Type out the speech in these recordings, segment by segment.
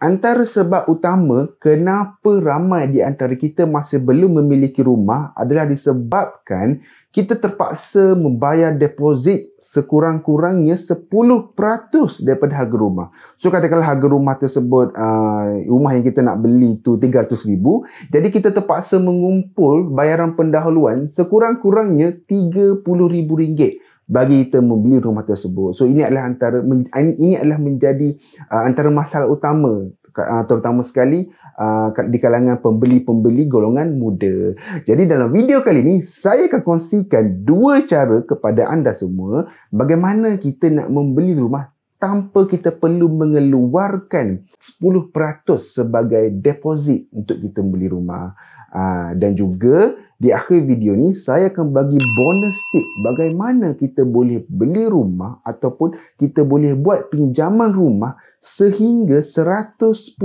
Antara sebab utama kenapa ramai di antara kita masih belum memiliki rumah adalah disebabkan kita terpaksa membayar deposit sekurang-kurangnya 10% daripada harga rumah. So katakanlah harga rumah tersebut, rumah yang kita nak beli tu 300,000, jadi kita terpaksa mengumpul bayaran pendahuluan sekurang-kurangnya RM30,000 bagi kita membeli rumah tersebut. So ini adalah menjadi antara masalah utama, terutama sekali di kalangan pembeli-pembeli golongan muda. Jadi dalam video kali ini saya akan kongsikan dua cara kepada anda semua bagaimana kita nak membeli rumah tanpa kita perlu mengeluarkan 10% sebagai deposit untuk kita beli rumah. Dan juga di akhir video ni saya akan bagi bonus tip bagaimana kita boleh beli rumah ataupun kita boleh buat pinjaman rumah sehingga 110%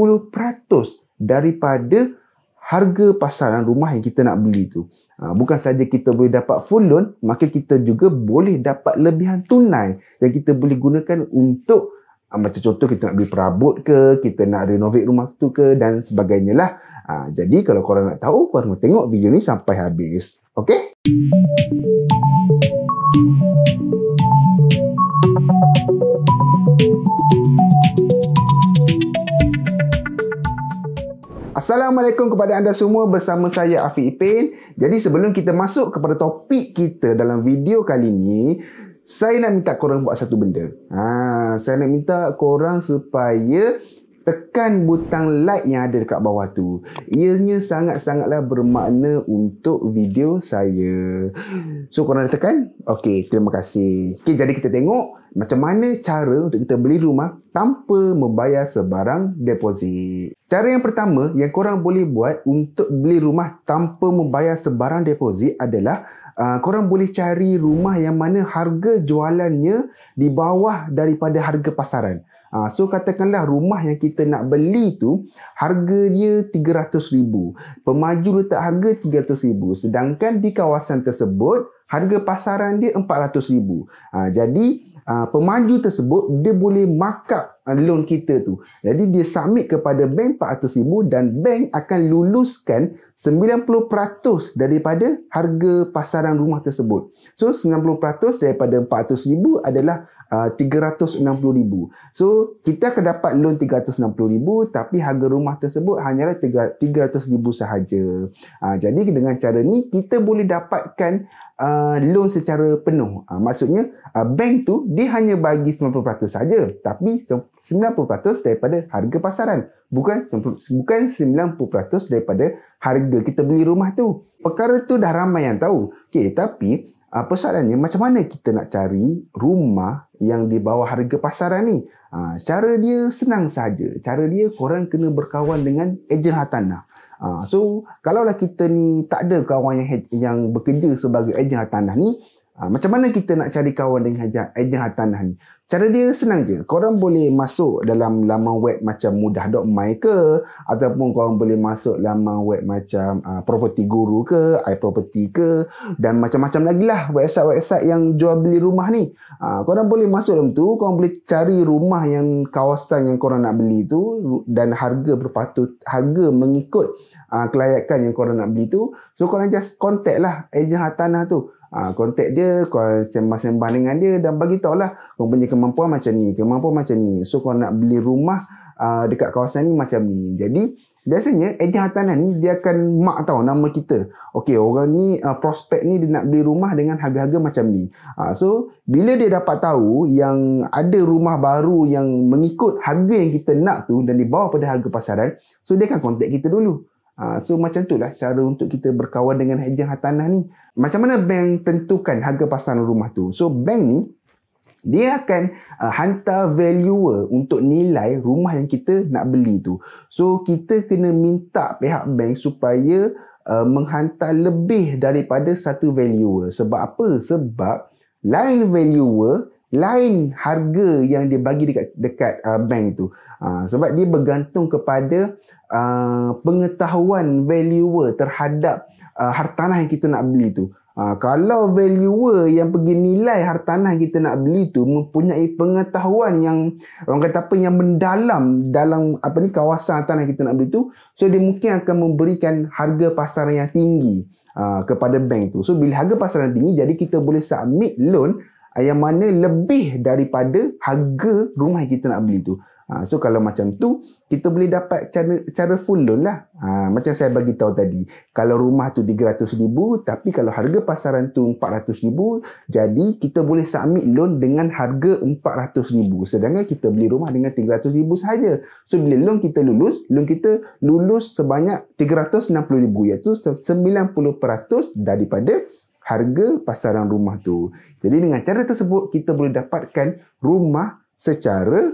daripada harga pasaran rumah yang kita nak beli tu. Bukan saja kita boleh dapat full loan, maka kita juga boleh dapat lebihan tunai yang kita boleh gunakan untuk macam contoh kita nak beli perabot ke, kita nak renovate rumah tu ke dan sebagainya lah. Jadi kalau korang nak tahu, korang harus tengok video ni sampai habis. Okay? Assalamualaikum kepada anda semua, bersama saya Afiq Ipin. Jadi sebelum kita masuk kepada topik kita dalam video kali ni, saya nak minta korang buat satu benda. Saya nak minta korang supaya tekan butang like yang ada dekat bawah tu. Ianya sangat-sangatlah bermakna untuk video saya. So korang dah tekan? Okey, terima kasih. Okey, jadi kita tengok macam mana cara untuk kita beli rumah tanpa membayar sebarang deposit. Cara yang pertama yang korang boleh buat untuk beli rumah tanpa membayar sebarang deposit adalah korang boleh cari rumah yang mana harga jualannya di bawah daripada harga pasaran. So katakanlah rumah yang kita nak beli tu harga dia 300,000. Pemaju letak harga 300,000. Sedangkan di kawasan tersebut harga pasaran dia 400,000. Jadi pemaju tersebut dia boleh markup loan kita tu. Jadi dia submit kepada bank 400,000 dan bank akan luluskan 90% daripada harga pasaran rumah tersebut. So 90% daripada 400,000 adalah 360,000. So kita akan dapat loan 360,000 tapi harga rumah tersebut hanyalah 300,000 sahaja. Jadi dengan cara ni kita boleh dapatkan loan secara penuh. Maksudnya bank tu dia hanya bagi 90% saja, tapi 90% daripada harga pasaran, bukan 90% daripada harga kita beli rumah tu. Perkara tu dah ramai yang tahu. Okey, tapi persoalannya macam mana kita nak cari rumah yang di bawah harga pasaran ni? Cara dia senang saja. Cara dia korang kena berkawan dengan ejen hartanah. So kalaulah kita ni tak ada kawan yang bekerja sebagai ejen hartanah ni, macam mana kita nak cari kawan dengan ejen hartanah ni? Cara dia senang je. Korang boleh masuk dalam laman web macam mudah.my ke, ataupun korang boleh masuk laman web macam Property Guru ke, iProperty ke, dan macam-macam lagi lah website-website yang jual beli rumah ni. Korang boleh masuk dalam tu, korang boleh cari rumah yang kawasan yang korang nak beli tu dan harga berpatut, harga mengikut kelayakan yang korang nak beli tu. So korang just contact lah ejen hartanah tu. Kontak dia, korang sembang-sembang dengan dia dan bagi tahu lah korang punya kemampuan macam ni, kemampuan macam ni. So korang nak beli rumah dekat kawasan ni macam ni. Jadi biasanya ejen hartanah ni dia akan mark tahu nama kita. Okey, orang ni prospek ni dia nak beli rumah dengan harga-harga macam ni. So bila dia dapat tahu yang ada rumah baru yang mengikut harga yang kita nak tu dan di bawah pada harga pasaran, so dia akan kontak kita dulu. So macam tu lah cara untuk kita berkawan dengan ejen hartanah ni. Macam mana bank tentukan harga pasaran rumah tu? So bank ni dia akan hantar valuer untuk nilai rumah yang kita nak beli tu. So kita kena minta pihak bank supaya menghantar lebih daripada satu valuer. Sebab apa? Sebab lain valuer, lain harga yang dia bagi dekat bank tu. Sebab dia bergantung kepada pengetahuan valuer terhadap hartanah yang kita nak beli tu. Kalau valuer yang pergi nilai hartanah kita nak beli tu mempunyai pengetahuan yang orang kata apa, yang mendalam dalam kawasan hartanah kita nak beli tu, so dia mungkin akan memberikan harga pasaran yang tinggi kepada bank tu. So bila harga pasaran tinggi, jadi kita boleh submit loan yang mana lebih daripada harga rumah yang kita nak beli tu. So kalau macam tu, kita boleh dapat cara full loan lah. Macam saya bagi tahu tadi, kalau rumah tu 300,000, tapi kalau harga pasaran tu 400,000, jadi kita boleh submit loan dengan harga 400,000. Sedangkan kita beli rumah dengan 300,000 sahaja. So bila loan kita lulus sebanyak 360,000, iaitu 90% daripada harga pasaran rumah tu. Jadi dengan cara tersebut, kita boleh dapatkan rumah secara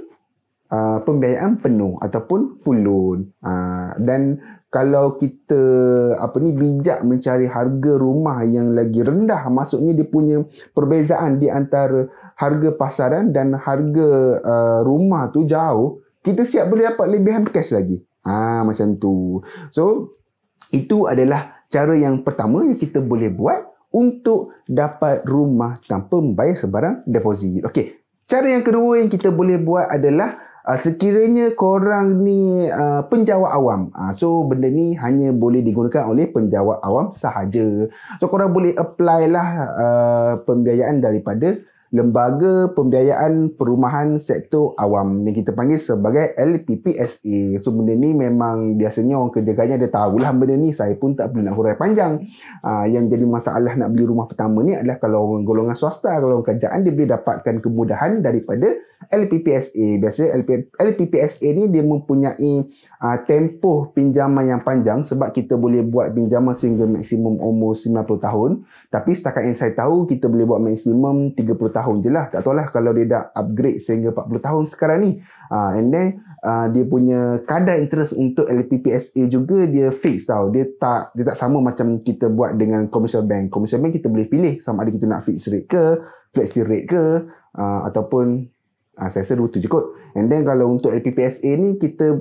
pembiayaan penuh ataupun full loan. Dan kalau kita bijak mencari harga rumah yang lagi rendah, maksudnya dia punya perbezaan di antara harga pasaran dan harga rumah tu jauh, kita siap boleh dapat lebihan cash lagi. Macam tu. So itu adalah cara yang pertama yang kita boleh buat untuk dapat rumah tanpa membayar sebarang deposit. Okey. Cara yang kedua yang kita boleh buat adalah sekiranya korang ni penjawat awam. So benda ni hanya boleh digunakan oleh penjawat awam sahaja. So korang boleh apply lah pembiayaan daripada Lembaga Pembiayaan Perumahan Sektor Awam yang kita panggil sebagai LPPSA. So benda ni memang biasanya orang kerja-kerja dia tahulah benda ni. Saya pun tak perlu nak huraikan panjang. Yang jadi masalah nak beli rumah pertama ni adalah kalau orang golongan swasta, kalau orang kerajaan, dia boleh dapatkan kemudahan daripada LPPSA. Biasanya LPPSA ni dia mempunyai tempoh pinjaman yang panjang, sebab kita boleh buat pinjaman sehingga maksimum umur 90 tahun. Tapi setakat yang saya tahu, kita boleh buat maksimum 30 tahun je lah. Tak tahulah kalau dia dah upgrade sehingga 40 tahun sekarang ni. And then dia punya kadar interest untuk LPPSA juga dia fix tau. Dia tak sama macam kita buat dengan commercial bank. Commercial bank kita boleh pilih sama ada kita nak fixed rate ke, flexi rate ke, ataupun saya rasa dua tu je kot. And then kalau untuk LPPSA ni, kita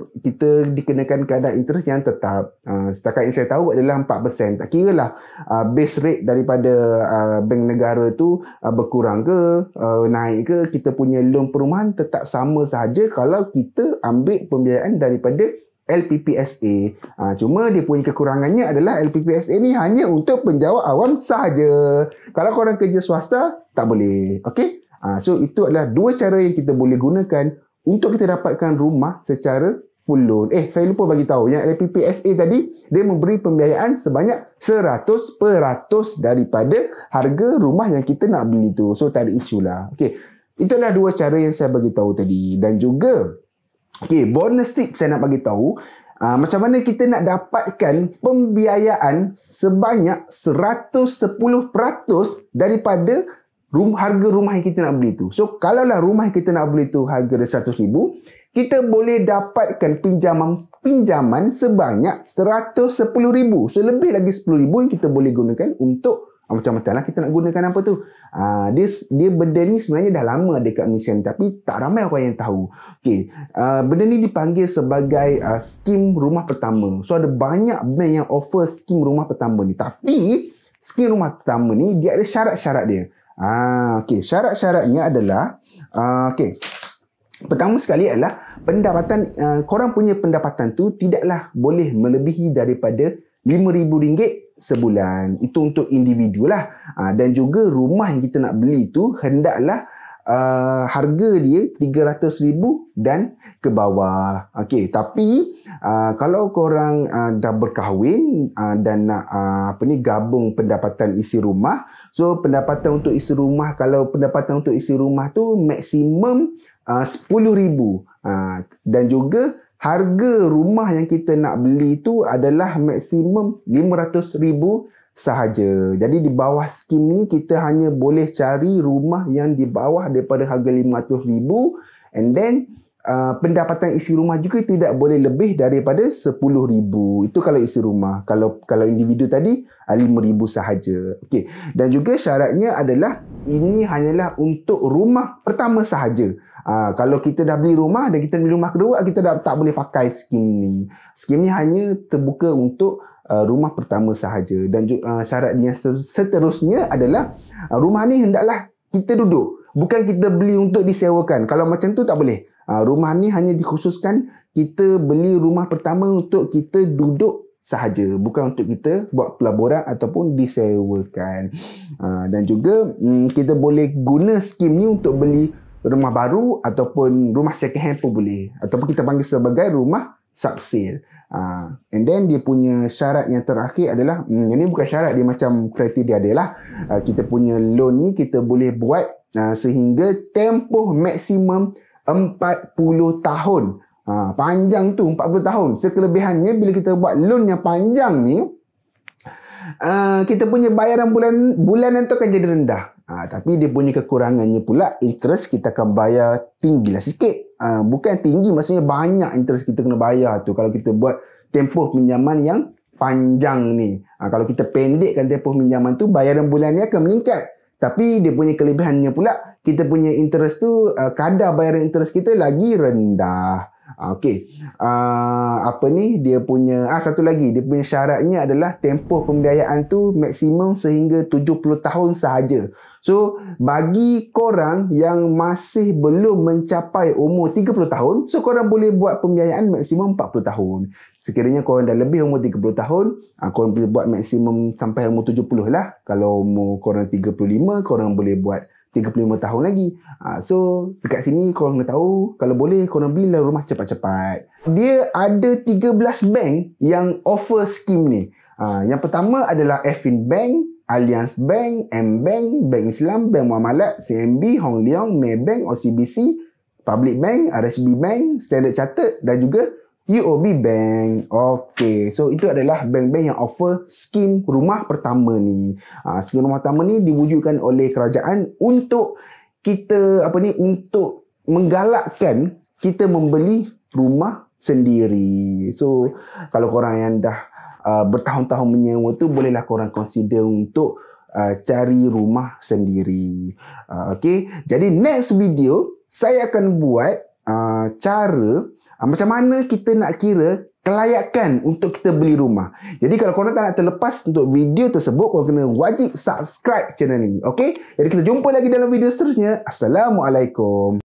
dikenakan kadar interest yang tetap. Setakat yang saya tahu adalah 4%. Tak kira lah base rate daripada bank negara tu berkurang ke, naik ke, kita punya loan perumahan tetap sama sahaja kalau kita ambil pembiayaan daripada LPPSA. Cuma dia punya kekurangannya adalah LPPSA ni hanya untuk penjawat awam sahaja. Kalau korang kerja swasta, tak boleh. Okay? So itu adalah dua cara yang kita boleh gunakan untuk kita dapatkan rumah secara full loan. Saya lupa bagi tahu yang LPPSA tadi, dia memberi pembiayaan sebanyak 100% daripada harga rumah yang kita nak beli tu. So tak ada isu lah. Okay. Itulah dua cara yang saya bagi tahu tadi. Dan juga bonus tip saya nak bagi tahu macam mana kita nak dapatkan pembiayaan sebanyak 110% daripada harga rumah yang kita nak beli tu. So kalaulah rumah yang kita nak beli tu harga dia 100,000, kita boleh dapatkan pinjaman sebanyak 110,000. So lebih lagi 10,000 yang kita boleh gunakan untuk macam-macam lah kita nak gunakan apa tu. Dia benda ni sebenarnya dah lama ada kat Malaysia, tapi tak ramai orang yang tahu. Benda ni dipanggil sebagai skim rumah pertama. So ada banyak bank yang offer skim rumah pertama ni. Tapi skim rumah pertama ni dia ada syarat-syarat dia. Syarat-syaratnya adalah pertama sekali adalah pendapatan, korang punya pendapatan tu tidaklah boleh melebihi daripada RM5,000 sebulan. Itu untuk individu lah. Dan juga rumah yang kita nak beli tu hendaklah harga dia 300,000 dan ke bawah. Tapi kalau korang dah berkahwin dan nak gabung pendapatan isi rumah, so pendapatan untuk isi rumah, kalau pendapatan untuk isi rumah tu maksimum 10,000. Dan juga harga rumah yang kita nak beli tu adalah maksimum 500,000 sahaja. Jadi di bawah skim ni kita hanya boleh cari rumah yang di bawah daripada harga 500,000, and then pendapatan isi rumah juga tidak boleh lebih daripada 10,000. Itu kalau isi rumah. Kalau individu tadi 5,000 sahaja. Okey. Dan juga syaratnya adalah ini hanyalah untuk rumah pertama sahaja. Kalau kita dah beli rumah dan kita beli rumah kedua, kita dah tak boleh pakai skim ni. Skim ni hanya terbuka untuk rumah pertama sahaja. Dan syarat yang seterusnya adalah rumah ni hendaklah kita duduk. Bukan kita beli untuk disewakan. Kalau macam tu tak boleh. Rumah ni hanya dikhususkan kita beli rumah pertama untuk kita duduk sahaja, bukan untuk kita buat pelaburan ataupun disewakan. Dan juga kita boleh guna skim ni untuk beli rumah baru ataupun rumah second hand pun boleh, ataupun kita panggil sebagai rumah subsale. And then dia punya syarat yang terakhir adalah ini bukan syarat, dia macam kriteria dia lah. Kita punya loan ni kita boleh buat sehingga tempoh maksimum 40 tahun. Panjang tu 40 tahun. Sekelebihannya bila kita buat loan yang panjang ni, kita punya bayaran bulanan tu akan jadi rendah. Tapi dia punya kekurangannya pula, interest kita akan bayar tinggilah sikit. Bukan tinggi, maksudnya banyak interest kita kena bayar tu kalau kita buat tempoh pinjaman yang panjang ni. Kalau kita pendekkan tempoh pinjaman tu, bayaran bulannya akan meningkat. Tapi dia punya kelebihannya pula, kita punya interest tu, kadar bayaran interest kita lagi rendah. Okey. Dia punya satu lagi, dia punya syaratnya adalah tempoh pembiayaan tu maksimum sehingga 70 tahun sahaja. So, bagi korang yang masih belum mencapai umur 30 tahun, so korang boleh buat pembiayaan maksimum 40 tahun. Sekiranya korang dah lebih umur 30 tahun, korang boleh buat maksimum sampai umur 70 lah. Kalau umur korang 35, korang boleh buat 35 tahun lagi. So, dekat sini korang kena tahu, kalau boleh korang belilah rumah cepat-cepat. Dia ada 13 bank yang offer skim ni. Yang pertama adalah Affin Bank, Alliance Bank, M-Bank, Bank Islam, Bank Muamalat, CMB, Hong Leong, Maybank, OCBC, Public Bank, RSB Bank, Standard Chartered dan juga UOB Bank. Okey, so itu adalah bank-bank yang offer skim rumah pertama ni. Skim rumah pertama ni diwujudkan oleh kerajaan untuk kita untuk menggalakkan kita membeli rumah sendiri. So kalau korang yang dah bertahun-tahun menyewa tu, bolehlah korang consider untuk cari rumah sendiri. Okey, jadi next video saya akan buat cara macam mana kita nak kira kelayakan untuk kita beli rumah. Jadi kalau korang tak nak terlepas untuk video tersebut, korang kena wajib subscribe channel ni. Okey, jadi kita jumpa lagi dalam video seterusnya. Assalamualaikum.